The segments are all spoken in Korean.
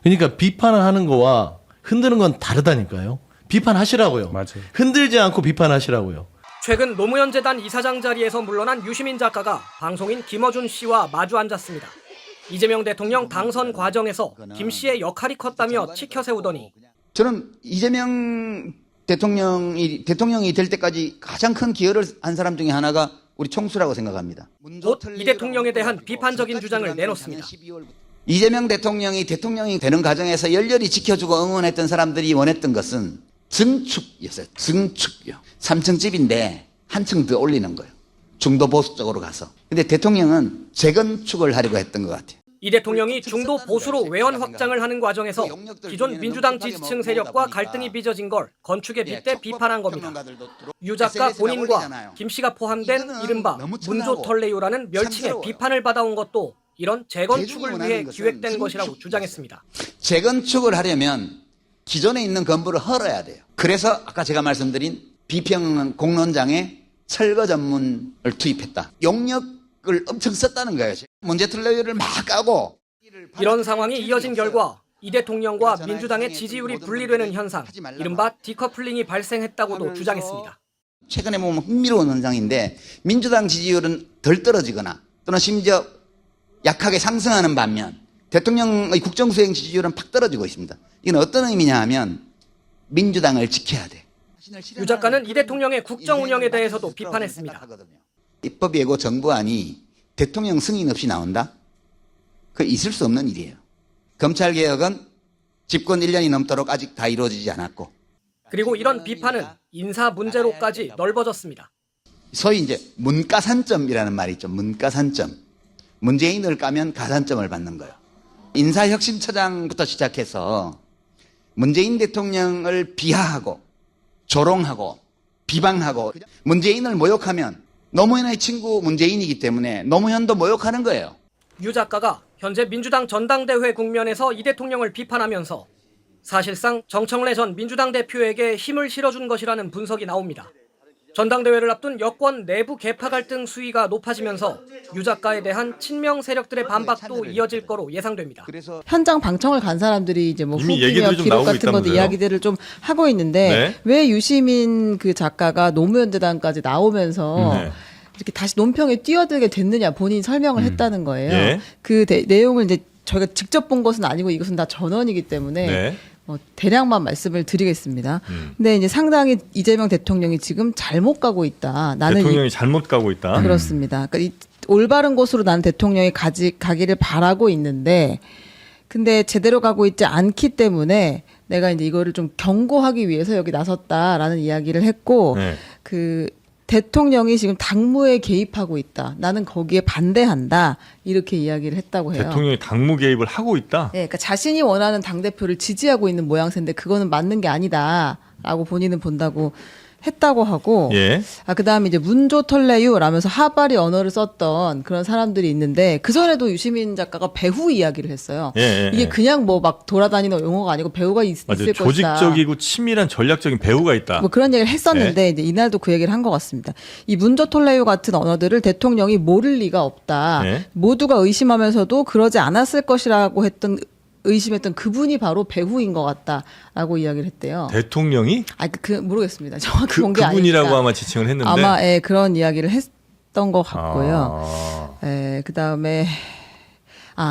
그러니까 비판을 하는 거와 흔드는 건 다르다니까요. 비판하시라고요. 맞아요. 흔들지 않고 비판하시라고요. 최근 노무현 재단 이사장 자리에서 물러난 유시민 작가가 방송인 김어준 씨와 마주 앉았습니다. 이재명 대통령 당선 과정에서 김 씨의 역할이 컸다며 치켜세우더니 저는 이재명 대통령이 될 때까지 가장 큰 기여를 한 사람 중에 하나가 우리 총수라고 생각합니다. 곧 이 대통령에 대한 비판적인 주장을 내놓습니다. 이재명 대통령이 되는 과정에서 열렬히 지켜주고 응원했던 사람들이 원했던 것은 증축이었어요. 증축이요. 3층 집인데 한 층 더 올리는 거예요. 중도 보수 쪽으로 가서. 근데 대통령은 재건축을 하려고 했던 것 같아요. 이 대통령이 중도 보수로 외연 확장을 하는 과정에서 기존 민주당 지지층 세력과 갈등이 빚어진 걸 건축에 빗대 비판한 겁니다. 유 작가 본인과 김 씨가 포함된 이른바 문조 털레유라는 멸칭의 비판을 받아온 것도 이런 재건축을 위해 기획된 것이라고 주장했습니다. 재건축을 하려면 기존에 있는 건물을 헐어야 돼요. 그래서 아까 제가 말씀드린 비평 공론장에 철거 전문을 투입했다. 용역을 엄청 썼다는 거예요. 문제 털레유를 막 까고. 이런 상황이 이어진 결과 이 대통령과 민주당의 지지율이 분리되는 현상, 이른바 디커플링이 발생했다고도 주장했습니다. 최근에 보면 흥미로운 현상인데 민주당 지지율은 덜 떨어지거나 또는 심지어 약하게 상승하는 반면 대통령의 국정수행 지지율은 팍 떨어지고 있습니다. 이건 어떤 의미냐 하면 민주당을 지켜야 돼. 유 작가는 이 대통령의 국정 운영에 대해서도 비판했습니다. 입법예고 정부안이 대통령 승인 없이 나온다? 그 있을 수 없는 일이에요. 검찰개혁은 집권 1년이 넘도록 아직 다 이루어지지 않았고. 그리고 이런 비판은 인사 문제로까지 넓어졌습니다. 소위 이제 문가산점이라는 말이 있죠. 문가산점. 문재인을 까면 가산점을 받는 거예요. 인사혁신처장부터 시작해서 문재인 대통령을 비하하고 조롱하고 비방하고 문재인을 모욕하면 노무현의 친구 문재인이기 때문에 노무현도 모욕하는 거예요. 유 작가가 현재 민주당 전당대회 국면에서 이 대통령을 비판하면서 사실상 정청래 전 민주당 대표에게 힘을 실어준 것이라는 분석이 나옵니다. 전당대회를 앞둔 여권 내부 계파 갈등 수위가 높아지면서 유 작가에 대한 친명 세력들의 반박도 이어질 거로 예상됩니다. 현장 방청을 간 사람들이 이제 뭐 이미 후기며 얘기들이 좀 기록 나오고 같은 것도 있다면서요? 이야기들을 좀 하고 있는데 네. 왜 유시민 그 작가가 노무현 재단까지 나오면서 이렇게 다시 논평에 뛰어들게 됐느냐 본인이 설명을 했다는 거예요. 예. 그 내용을 이제 저희가 직접 본 것은 아니고 이것은 다 전원이기 때문에 네. 대략만 말씀을 드리겠습니다. 근데 이제 상당히 이재명 대통령이 지금 잘못 가고 있다. 나는 대통령이 잘못 가고 있다. 그렇습니다. 그러니까 이 올바른 곳으로 나는 대통령이 가기를 바라고 있는데, 근데 제대로 가고 있지 않기 때문에 내가 이제 이거를 좀 경고하기 위해서 여기 나섰다라는 이야기를 했고, 네. 그 대통령이 지금 당무에 개입하고 있다. 나는 거기에 반대한다. 이렇게 이야기를 했다고 해요. 대통령이 당무 개입을 하고 있다. 네, 그러니까 자신이 원하는 당대표를 지지하고 있는 모양새인데 그거는 맞는 게 아니다라고 본인은 본다고 했다고 하고 예. 그다음에 이제 문조 털레유라면서 하바리 언어를 썼던 그런 사람들이 있는데 그전에도 유시민 작가가 배후 이야기를 했어요. 예, 이게 예. 그냥 뭐 막 돌아다니는 용어가 아니고 배후가 있을 맞아요. 것이다. 조직적이고 치밀한 전략적인 배후가 있다. 뭐 그런 얘기를 했었는데 이제 이날도 그 얘기를 한 것 같습니다. 이 문조 톨레유 같은 언어들을 대통령이 모를 리가 없다. 네. 모두가 의심하면서도 그러지 않았을 것이라고 의심했던 그분이 바로 배후인 것 같다라고 이야기를 했대요. 대통령이 모르겠습니다. 정확히 본 게 아니니까. 그분이라고 아마 지칭을 했는데 아마 그런 이야기를 했던 것 같고요. 아. 그다음에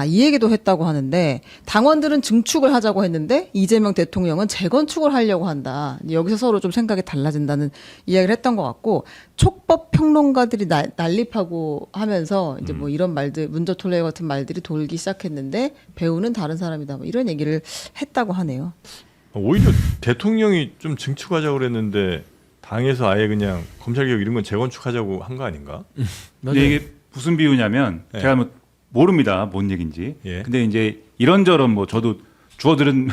이 얘기도 했다고 하는데 당원들은 증축을 하자고 했는데 이재명 대통령은 재건축을 하려고 한다. 여기서 서로 좀 생각이 달라진다는 이야기를 했던 것 같고 촉법 평론가들이 난립하고 하면서 이제 뭐 이런 말들 문조 톨레이 같은 말들이 돌기 시작했는데 배우는 다른 사람이다. 뭐 이런 얘기를 했다고 하네요. 오히려 대통령이 좀 증축하자고 그랬는데 당에서 아예 그냥 검찰개혁 이런 건 재건축하자고 한 거 아닌가? 근데 이게 무슨 비유냐면 네. 제가 뭐 모릅니다. 뭔 얘기인지. 예. 근데 이제 이런저런 뭐 저도 주워들은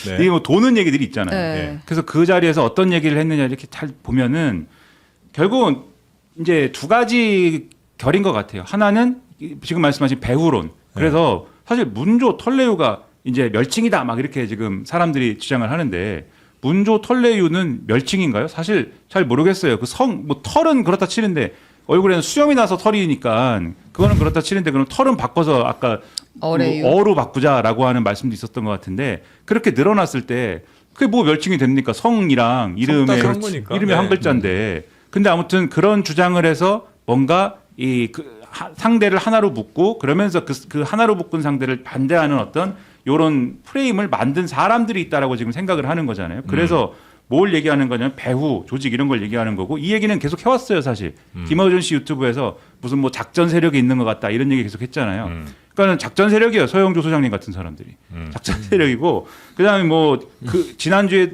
네. 이게 뭐 도는 얘기들이 있잖아요. 네. 예. 그래서 그 자리에서 어떤 얘기를 했느냐 이렇게 잘 보면은 결국은 이제 두 가지 결인 것 같아요. 하나는 지금 말씀하신 배후론. 그래서 사실 문조 털레유가 이제 멸칭이다 막 이렇게 지금 사람들이 주장을 하는데 문조 털레유는 멸칭인가요? 사실 잘 모르겠어요. 그 뭐 털은 그렇다 치는데 얼굴에는 수염이 나서 털이니까 그거는 그렇다 치는데 그럼 털은 바꿔서 아까 어뢰유. 어로 바꾸자라고 하는 말씀도 있었던 것 같은데 그렇게 늘어났을 때 그게 뭐 멸칭이 됩니까? 성이랑 이름의 따서 한 거니까. 이름의 한 네. 글자인데. 근데 아무튼 그런 주장을 해서 뭔가 상대를 하나로 묶고 그러면서 그 하나로 묶은 상대를 반대하는 어떤 요런 프레임을 만든 사람들이 있다라고 지금 생각을 하는 거잖아요. 그래서 뭘 얘기하는 거냐면 배후, 조직 이런 걸 얘기하는 거고 이 얘기는 계속 해왔어요, 사실. 김어준 씨 유튜브에서 무슨 뭐 작전 세력이 있는 것 같다 이런 얘기 계속 했잖아요. 그러니까는 작전 세력이에요. 서영조 소장님 같은 사람들이. 작전 세력이고 그다음에 뭐 그 지난주에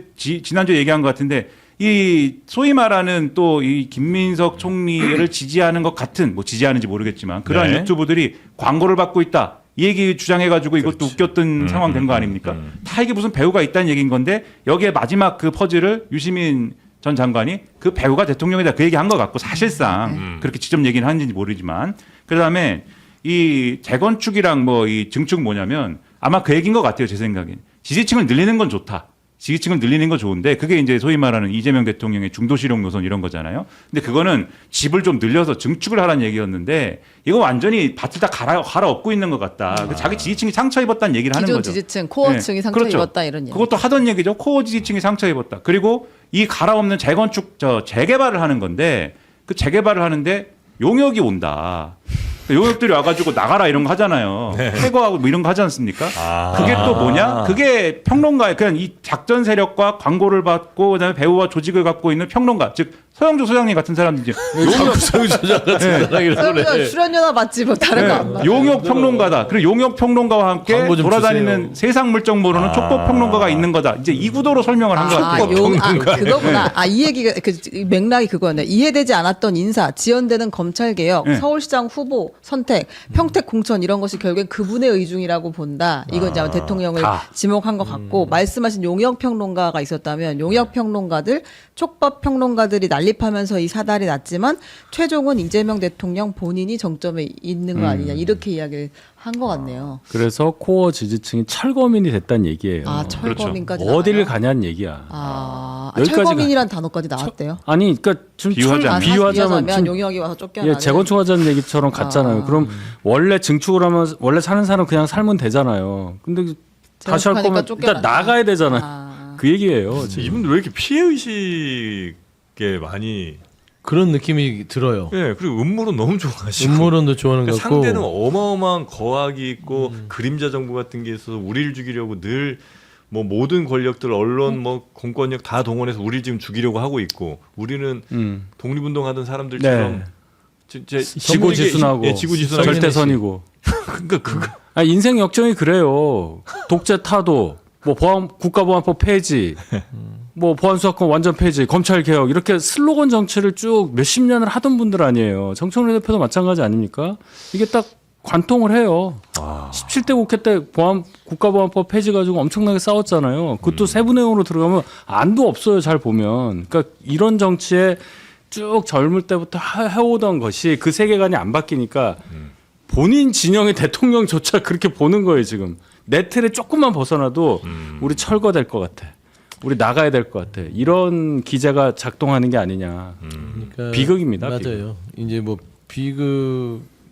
얘기한 것 같은데 이 소위 말하는 또 이 김민석 총리를 지지하는 것 같은 뭐 지지하는지 모르겠지만 그런 네. 유튜브들이 광고를 받고 있다. 이 얘기 주장해가지고 이것도 웃겼던 상황 된 거 아닙니까? 다 이게 무슨 배우가 있다는 얘기인 건데 여기에 마지막 그 퍼즐을 유시민 전 장관이 그 배우가 대통령이다 그 얘기한 것 같고 사실상 그렇게 직접 얘기는 하는지 모르지만 그다음에 이 재건축이랑 뭐 이 증축 뭐냐면 아마 그 얘기인 것 같아요 제 생각엔 지지층을 늘리는 건 좋다. 지지층을 늘리는 거 좋은데 그게 이제 소위 말하는 이재명 대통령의 중도실용 노선 이런 거잖아요. 근데 그거는 집을 좀 늘려서 증축을 하라는 얘기였는데 이거 완전히 밭을 다 갈아엎고 있는 것 같다. 자기 지지층이 상처 입었다는 얘기를 하는 기존 거죠. 지지층, 코어층이 네. 상처 그렇죠. 입었다 이런 얘기. 그것도 하던 얘기죠. 코어 지지층이 상처 입었다. 그리고 이 갈아엎는 재건축 재개발을 하는 건데 그 재개발을 하는데 용역이 온다. 용역들이 와가지고 나가라 이런 거 하잖아요. 해고하고 뭐 이런 거 하지 않습니까? 그게 또 뭐냐? 그게 평론가의 그냥 이 작전 세력과 광고를 받고 그다음에 배우와 조직을 갖고 있는 평론가, 즉 서영조 소장님 같은 사람들이 용역 조작 같은 사람이라고 그래. 출연료나 받지 뭐 다른 거 안 받아. 용역 평론가다. 그리고 용역 평론가와 함께 광고 좀 돌아다니는 주세요. 세상 물정 모르는 촉법 평론가가 있는 거다. 이제 이 구도로 설명을 한 것 같아요. 그거구나. 이 얘기가 그 맥락이 그거네. 이해되지 않았던 인사, 지연되는 검찰 개혁, 네. 서울시장 후보 선택, 평택 공천 이런 것이 결국엔 그분의 의중이라고 본다. 이건 이제 아마 대통령을 지목한 것 같고 말씀하신 용역 평론가가 있었다면 용역 평론가들, 촉법 평론가들이 난립하면서 이 사달이 났지만 최종은 이재명 대통령 본인이 정점에 있는 거 아니냐 이렇게 이야기를 한 것 같네요. 그래서 코어 지지층이 철거민이 됐다는 얘기예요. 아 철거민까지 어디를 나와요? 가냐는 얘기야. 여기까지 철거민이란 단어까지 나왔대요. 아니, 그러니까 좀 비유하자면. 비유하자면 지금 용역이 와서 쫓겨나는. 예, 재건축하자는 얘기처럼 같잖아요. 그럼 원래 증축을 하면 원래 사는 사람 그냥 살면 되잖아요. 근데 다시 할 거면 일단 나가야 되잖아요. 그 얘기예요. 지금. 이분들 왜 이렇게 피해 의식에 많이 그런 느낌이 들어요. 예 그리고 음모론 너무 좋아하시고 음모론도 좋아하는 것 그러니까 같고 상대는 어마어마한 거학이 있고 그림자 정부 같은 게 있어서 우리를 죽이려고 늘 뭐 모든 권력들 언론 뭐 공권력 다 동원해서 우리 지금 죽이려고 하고 있고 우리는 독립운동하던 사람들처럼 네. 지고지순하고 예, 지고지순하고 절대선이고. 그러니까 그거 인생 역정이 그래요. 독재 타도 뭐 국가보안법 폐지, 뭐 보안수사권 완전 폐지, 검찰 개혁 이렇게 슬로건 정치를 쭉 몇십 년을 하던 분들 아니에요. 정청래 대표도 마찬가지 아닙니까? 이게 딱 관통을 해요. 17대 국회 때 국가보안법 폐지 가지고 엄청나게 싸웠잖아요. 그것도 세부 내용으로 들어가면 안도 없어요. 잘 보면. 그러니까 이런 정치에 쭉 젊을 때부터 해오던 것이 그 세계관이 안 바뀌니까 본인 진영의 대통령조차 그렇게 보는 거예요. 지금. 내 틀에 조금만 벗어나도 우리 철거될 것 같아. 우리 나가야 될 것 같아. 이런 기제가 작동하는 게 아니냐. 그러니까 비극입니다. 맞아요. 이제 뭐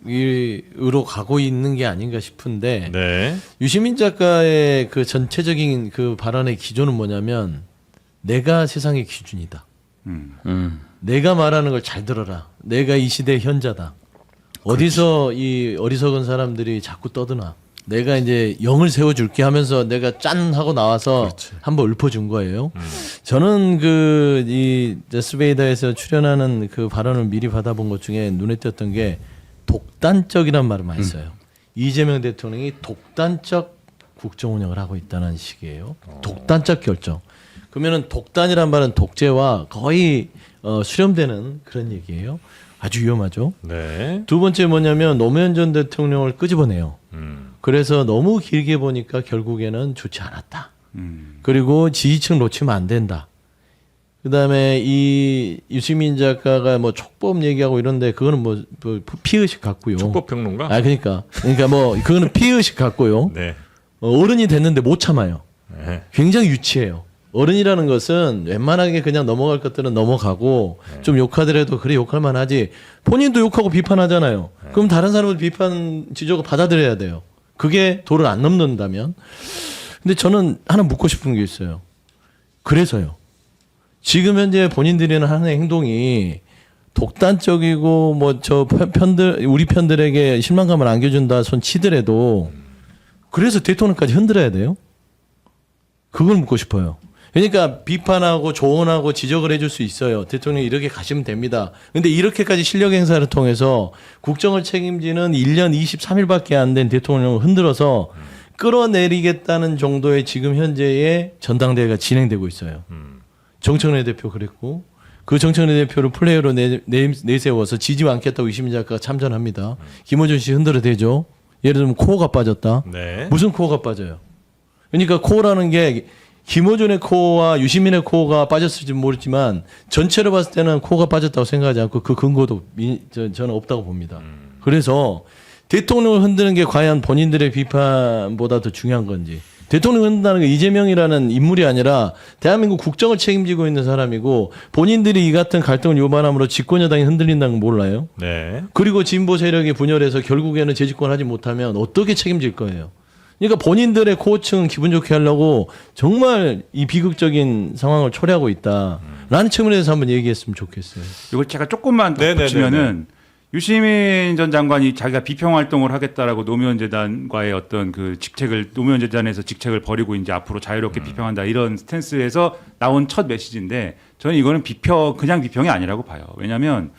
비극으로 가고 있는 게 아닌가 싶은데 네. 유시민 작가의 그 전체적인 그 발언의 기조는 뭐냐면 내가 세상의 기준이다. 내가 말하는 걸 잘 들어라. 내가 이 시대의 현자다. 어디서 이 어리석은 사람들이 자꾸 떠드나. 내가 이제 영을 세워줄게 하면서 내가 짠 하고 나와서 한번 읊어준 거예요. 저는 그 이 데스베이더에서 출연하는 그 발언을 미리 받아본 것 중에 눈에 띄었던 게 독단적이란 말을 많이 써요. 이재명 대통령이 독단적 국정 운영을 하고 있다는 식이에요. 독단적 결정. 그러면은 독단이란 말은 독재와 거의 수렴되는 그런 얘기예요. 아주 위험하죠. 네. 두 번째 뭐냐면 노무현 전 대통령을 끄집어내요. 그래서 너무 길게 보니까 결국에는 좋지 않았다. 그리고 지지층 놓치면 안 된다. 그다음에 이 유시민 작가가 뭐 촉법 얘기하고 이런데 그거는 뭐 피의식 같고요. 촉법 평론가? 그러니까 뭐 그거는 피의식 같고요. 네. 어른이 됐는데 못 참아요. 네. 굉장히 유치해요. 어른이라는 것은 웬만하게 그냥 넘어갈 것들은 넘어가고 좀 욕하더라도 그래 욕할 만하지 본인도 욕하고 비판하잖아요. 그럼 다른 사람을 비판 지적을 받아들여야 돼요. 그게 도를 안 넘는다면. 근데 저는 하나 묻고 싶은 게 있어요. 그래서요. 지금 현재 본인들이 하는 행동이 독단적이고 뭐 저 편들 우리 편들에게 실망감을 안겨준다 손 치더라도 그래서 대통령까지 흔들어야 돼요? 그걸 묻고 싶어요. 그러니까 비판하고 조언하고 지적을 해줄 수 있어요. 대통령이 이렇게 가시면 됩니다. 근데 이렇게까지 실력 행사를 통해서 국정을 책임지는 1년 23일밖에 안 된 대통령을 흔들어서 끌어내리겠다는 정도의 지금 현재의 전당대회가 진행되고 있어요. 정청래 대표 그랬고 그 정청래 대표를 플레이어로 내세워서 지지 않겠다고 이시민 작가가 참전합니다. 김어준 씨 흔들어대죠. 예를 들면 코어가 빠졌다. 네. 무슨 코어가 빠져요? 그러니까 코어라는 게 김어준의 코어와 유시민의 코어가 빠졌을지 모르지만 전체로 봤을 때는 코어가 빠졌다고 생각하지 않고 그 근거도 저는 없다고 봅니다. 그래서 대통령을 흔드는 게 과연 본인들의 비판보다 더 중요한 건지. 대통령을 흔든다는 게 이재명이라는 인물이 아니라 대한민국 국정을 책임지고 있는 사람이고 본인들이 이 같은 갈등을 유발함으로 집권여당이 흔들린다는 건 몰라요. 네. 그리고 진보 세력이 분열해서 결국에는 재집권하지 못하면 어떻게 책임질 거예요. 그러니까 본인들의 코어층 기분 좋게 하려고 정말 이 비극적인 상황을 초래하고 있다라는 측면에서 한번 얘기했으면 좋겠어요. 이걸 제가 조금만 더 네네네네. 붙이면은 유시민 전 장관이 자기가 비평 활동을 하겠다라고 노무현 재단과의 어떤 그 직책을 노무현 재단에서 직책을 버리고 이제 앞으로 자유롭게 비평한다 이런 스탠스에서 나온 첫 메시지인데 저는 이거는 그냥 비평이 아니라고 봐요. 왜냐하면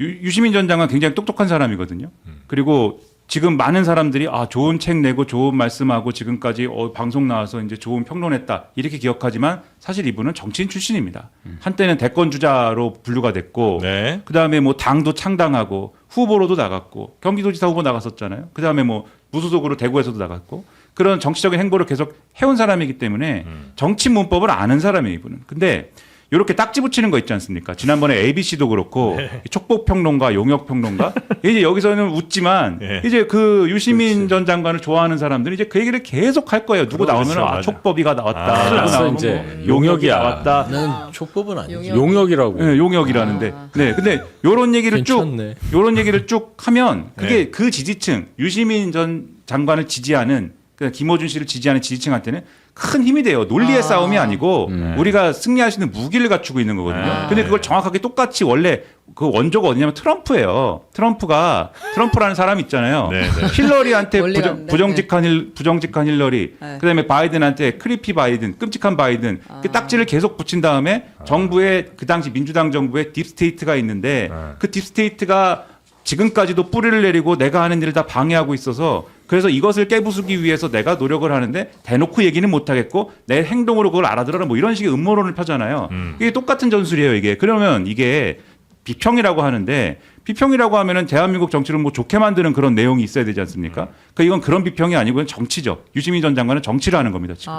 유시민 전 장관 굉장히 똑똑한 사람이거든요. 그리고 지금 많은 사람들이 좋은 책 내고 좋은 말씀하고 지금까지 방송 나와서 이제 좋은 평론했다 이렇게 기억하지만 사실 이분은 정치인 출신입니다. 한때는 대권 주자로 분류가 됐고 네. 그다음에 뭐 당도 창당하고 후보로도 나갔고 경기도지사 후보 나갔었잖아요. 그다음에 뭐 무소속으로 대구에서도 나갔고 그런 정치적인 행보를 계속 해온 사람이기 때문에 정치 문법을 아는 사람이에요, 이분은. 근데 이렇게 딱지 붙이는 거 있지 않습니까? 지난번에 ABC도 그렇고 촉복평론가, 용역평론가 이제 여기서는 웃지만 네. 이제 그 유시민 전 장관을 좋아하는 사람들은 이제 그 얘기를 계속 할 거예요. 누구 그렇죠, 나오면 맞아. 촉법이가 나왔다. 누구 알았어, 나오면 이제. 뭐 용역이야. 나왔다. 나는 촉법은 아니죠. 용역이라고. 네, 용역이라는데. 네, 근데 요런 얘기를 괜찮네. 요런 얘기를 쭉 하면 그게 네. 그 지지층 유시민 전 장관을 지지하는 그러니까 김어준 씨를 지지하는 지지층한테는 큰 힘이 돼요. 논리의 싸움이 아니고 우리가 승리할 수 있는 무기를 갖추고 있는 거거든요. 근데 그걸 정확하게 똑같이 원래 그 원조가 어디냐면 트럼프예요. 트럼프라는 사람 있잖아요. 네, 네. 힐러리한테 원리가 부정직한 힐러리, 네. 그다음에 바이든한테 크리피 바이든, 끔찍한 바이든 그 딱지를 계속 붙인 다음에 정부의 그 당시 민주당 정부의 딥스테이트가 있는데 그 딥스테이트가 지금까지도 뿌리를 내리고 내가 하는 일을 다 방해하고 있어서 그래서 이것을 깨부수기 위해서 내가 노력을 하는데 대놓고 얘기는 못하겠고 내 행동으로 그걸 알아들어라 뭐 이런 식의 음모론을 펴잖아요. 이게 똑같은 전술이에요 이게. 그러면 이게 비평이라고 하는데 비평이라고 하면은 대한민국 정치를 뭐 좋게 만드는 그런 내용이 있어야 되지 않습니까? 그러니까 이건 그런 비평이 아니고 정치죠. 유시민 전 장관은 정치를 하는 겁니다 지금.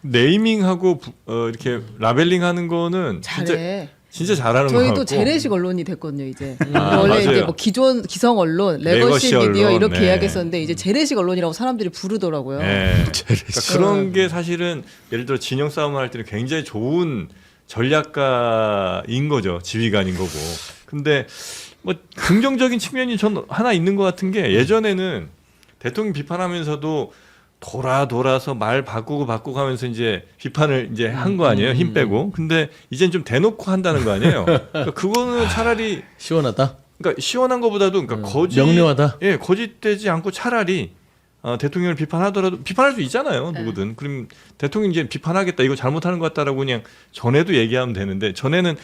네이밍하고 이렇게 라벨링하는 거는 잘해. 진짜 잘하는 거 저희도 같고. 재래식 언론이 됐거든요 이제. 원래 맞아요. 이제 뭐 기존 기성 언론, 레거시 레거시 미디어 언론, 이렇게 네. 이야기했었는데 이제 재래식 언론이라고 사람들이 부르더라고요. 네. 그러니까 그런 게 사실은 예를 들어 진영 싸움을 할 때는 굉장히 좋은 전략가인 거죠. 지휘관인 거고. 근데 뭐 긍정적인 측면이 전 하나 있는 것 같은 게 예전에는 대통령 비판하면서도 돌아서 말 바꾸고 하면서 이제 비판을 이제 한 거 아니에요. 힘 빼고. 근데 이젠 좀 대놓고 한다는 거 아니에요. 그러니까 그거는 차라리 시원하다. 그러니까 시원한 것보다도 그러니까 명료하다. 예, 거짓되지 않고 차라리 대통령을 비판하더라도 비판할 수 있잖아요. 누구든. 그럼 대통령 이제 비판하겠다. 이거 잘못하는 것 같다라고 그냥 전에도 얘기하면 되는데 전에는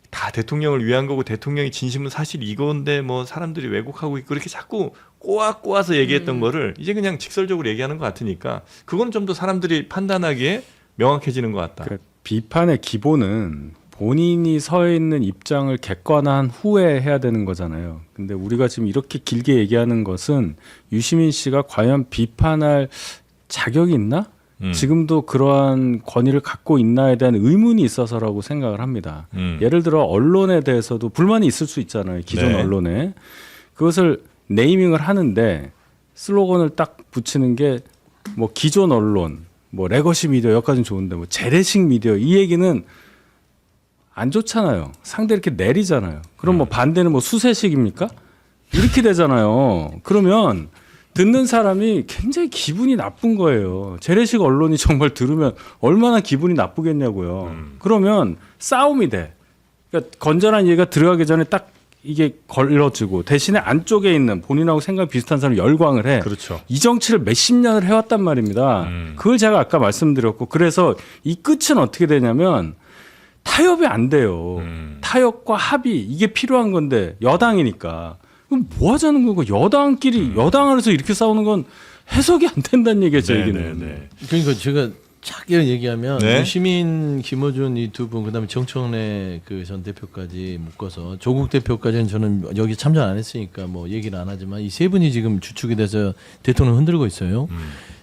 다 대통령을 위한 거고 대통령이 진심은 사실 이건데 뭐 사람들이 왜곡하고 있고 그렇게 자꾸 꼬아서 얘기했던 거를 이제 그냥 직설적으로 얘기하는 것 같으니까 그건 좀 더 사람들이 판단하기에 명확해지는 것 같다. 그러니까 비판의 기본은 본인이 서 있는 입장을 객관화한 후에 해야 되는 거잖아요. 근데 우리가 지금 이렇게 길게 얘기하는 것은 유시민 씨가 과연 비판할 자격이 있나? 지금도 그러한 권위를 갖고 있나에 대한 의문이 있어서라고 생각을 합니다. 예를 들어 언론에 대해서도 불만이 있을 수 있잖아요. 기존 네. 언론에. 그것을 네이밍을 하는데 슬로건을 딱 붙이는 게 뭐 기존 언론, 뭐 레거시 미디어 여기까지는 좋은데 뭐 재래식 미디어 이 얘기는 안 좋잖아요. 상대 이렇게 내리잖아요. 그럼 뭐 반대는 뭐 수세식입니까? 이렇게 되잖아요. 그러면 듣는 사람이 굉장히 기분이 나쁜 거예요. 재래식 언론이 정말 들으면 얼마나 기분이 나쁘겠냐고요. 그러면 싸움이 돼. 그러니까 건전한 얘기가 들어가기 전에 딱 이게 걸러지고 대신에 안쪽에 있는 본인하고 생각 비슷한 사람 열광을 해. 그렇죠. 이 정치를 몇십 년을 해왔단 말입니다. 그걸 제가 아까 말씀드렸고 그래서 이 끝은 어떻게 되냐면 타협이 안 돼요. 타협과 합의 이게 필요한 건데 여당이니까 그럼 뭐 하자는 거고 여당끼리 여당 안에서 이렇게 싸우는 건 해석이 안 된다는 얘기죠. 얘기는. 네. 그러니까 제가 짧게 얘기하면 네. 유시민, 김어준 이 두 분, 그다음에 정청래 그 전 대표까지 묶어서 조국 대표까지는 저는 여기 참전 안 했으니까 뭐 얘기를 안 하지만 이 세 분이 지금 주축이 돼서 대통령 흔들고 있어요.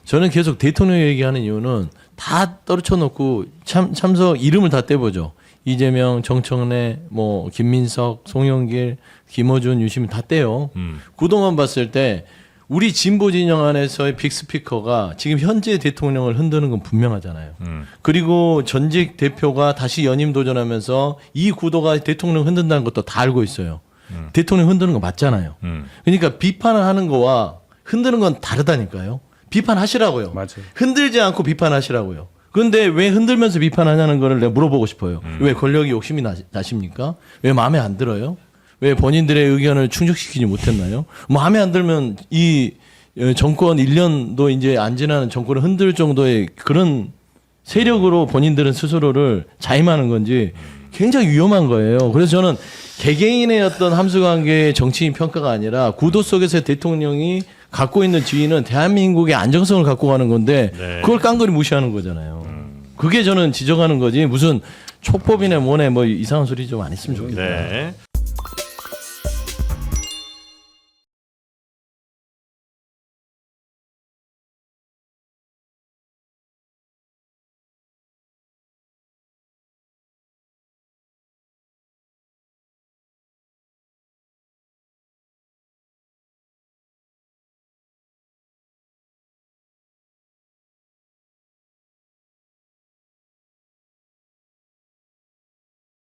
저는 계속 대통령 얘기하는 이유는 다 떨쳐놓고 참석 이름을 다 떼보죠. 이재명, 정청래, 뭐 김민석, 송영길, 김어준, 유시민 다 떼요. 구도만 봤을 때 우리 진보 진영 안에서의 빅스피커가 지금 현재 대통령을 흔드는 건 분명하잖아요. 그리고 전직 대표가 다시 연임 도전하면서 이 구도가 대통령 흔든다는 것도 다 알고 있어요. 대통령 흔드는 거 맞잖아요. 그러니까 비판을 하는 거와 흔드는 건 다르다니까요. 비판하시라고요. 맞아요. 흔들지 않고 비판하시라고요. 그런데 왜 흔들면서 비판하냐는 거를 내가 물어보고 싶어요. 왜 권력이 욕심이 나십니까? 왜 마음에 안 들어요? 왜 본인들의 의견을 충족시키지 못했나요? 마음에 안 들면 이 정권 1년도 이제 안 지나는 정권을 흔들 정도의 그런 세력으로 본인들은 스스로를 자임하는 건지 굉장히 위험한 거예요. 그래서 저는 개개인의 어떤 함수관계의 정치인 평가가 아니라 구도 속에서 대통령이 갖고 있는 지위는 대한민국의 안정성을 갖고 가는 건데 그걸 깡그리 무시하는 거잖아요. 그게 저는 지적하는 거지 무슨 촉법이네 뭐네 뭐 이상한 소리 좀 안 했으면 좋겠다. 네.